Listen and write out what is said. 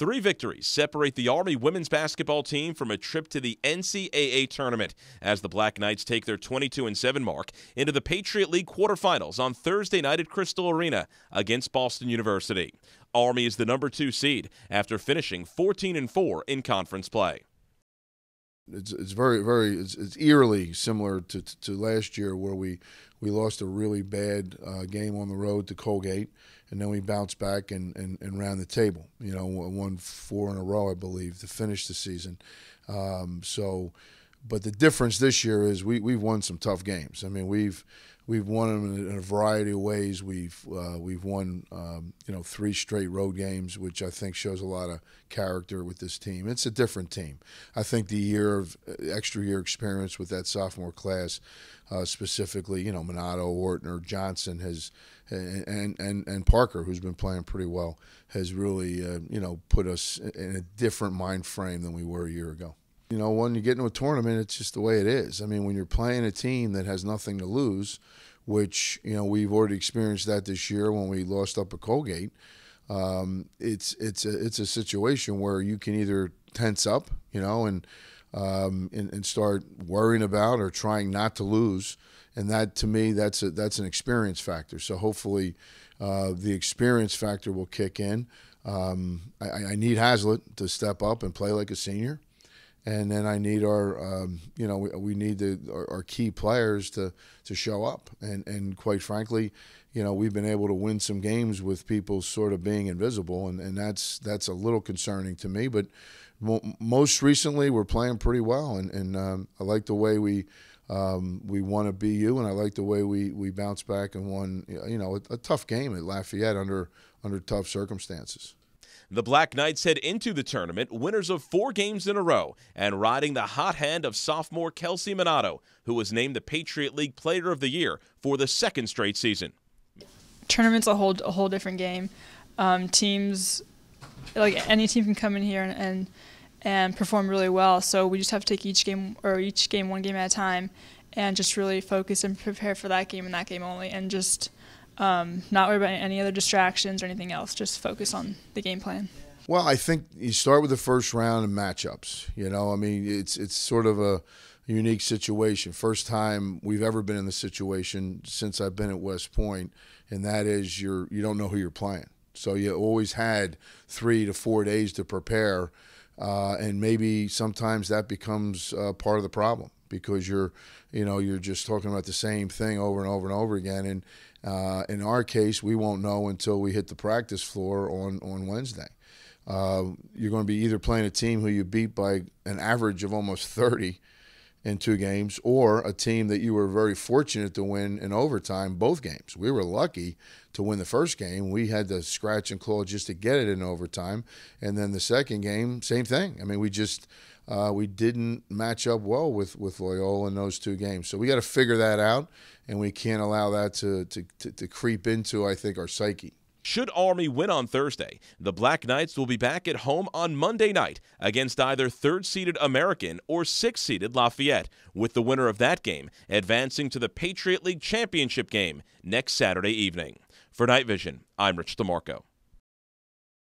3 victories separate the Army women's basketball team from a trip to the NCAA tournament as the Black Knights take their 22-7 mark into the Patriot League quarterfinals on Thursday night at Christl Arena against Boston University. Army is the number 2 seed after finishing 14-4 in conference play. It's it's eerily similar to last year, where we lost a really bad game on the road to Colgate, and then we bounced back and ran the table. You know, won 4 in a row, I believe, to finish the season. But the difference this year is we've won some tough games. I mean, we've won them in a variety of ways. We've won 3 straight road games, which I think shows a lot of character with this team. It's a different team. I think the extra year experience with that sophomore class, specifically, Minato, Ortner, Johnson and Parker, who's been playing pretty well, has really put us in a different mind frame than we were a year ago. When you get into a tournament, it's just the way it is. I mean, when you're playing a team that has nothing to lose, which, we've already experienced that this year when we lost up at Colgate, it's a situation where you can either tense up, and start worrying about or trying not to lose. And that, to me, that's an experience factor. So hopefully the experience factor will kick in. I need Hazlitt to step up and play like a senior. And then I need our key players to show up. And quite frankly, we've been able to win some games with people sort of being invisible, and that's a little concerning to me. But most recently, we're playing pretty well, and I like the way we won at BU, and I like the way we bounced back and won a tough game at Lafayette under tough circumstances. The Black Knights head into the tournament winners of 4 games in a row and riding the hot hand of sophomore Kelsey Minato, who was named the Patriot League Player of the Year for the 2nd straight season. Tournament's a whole different game. Teams, like any team, can come in here and perform really well. So we just have to take each game one game at a time, and just really focus and prepare for that game and that game only, and just not worry about any other distractions or anything else. Just focus on the game plan. Well, I think you start with the first round and matchups. I mean, it's sort of a unique situation. First time we've ever been in the situation since I've been at West Point, and that is you don't know who you're playing. So you always had 3 to 4 days to prepare, and maybe sometimes that becomes part of the problem, because you're just talking about the same thing over and over and over again. And in our case, we won't know until we hit the practice floor on Wednesday. You're going to be either playing a team who you beat by an average of almost 30 in 2 games, or a team that you were very fortunate to win in overtime both games. We were lucky to win the first game. We had to scratch and claw just to get it in overtime. And then the second game, same thing. I mean, we didn't match up well with Loyola in those 2 games. So we got to figure that out, and we can't allow that to creep into, I think, our psyche. Should Army win on Thursday, the Black Knights will be back at home on Monday night against either 3rd-seeded American or 6th-seeded Lafayette, with the winner of that game advancing to the Patriot League Championship game next Saturday evening. For Night Vision, I'm Rich DeMarco.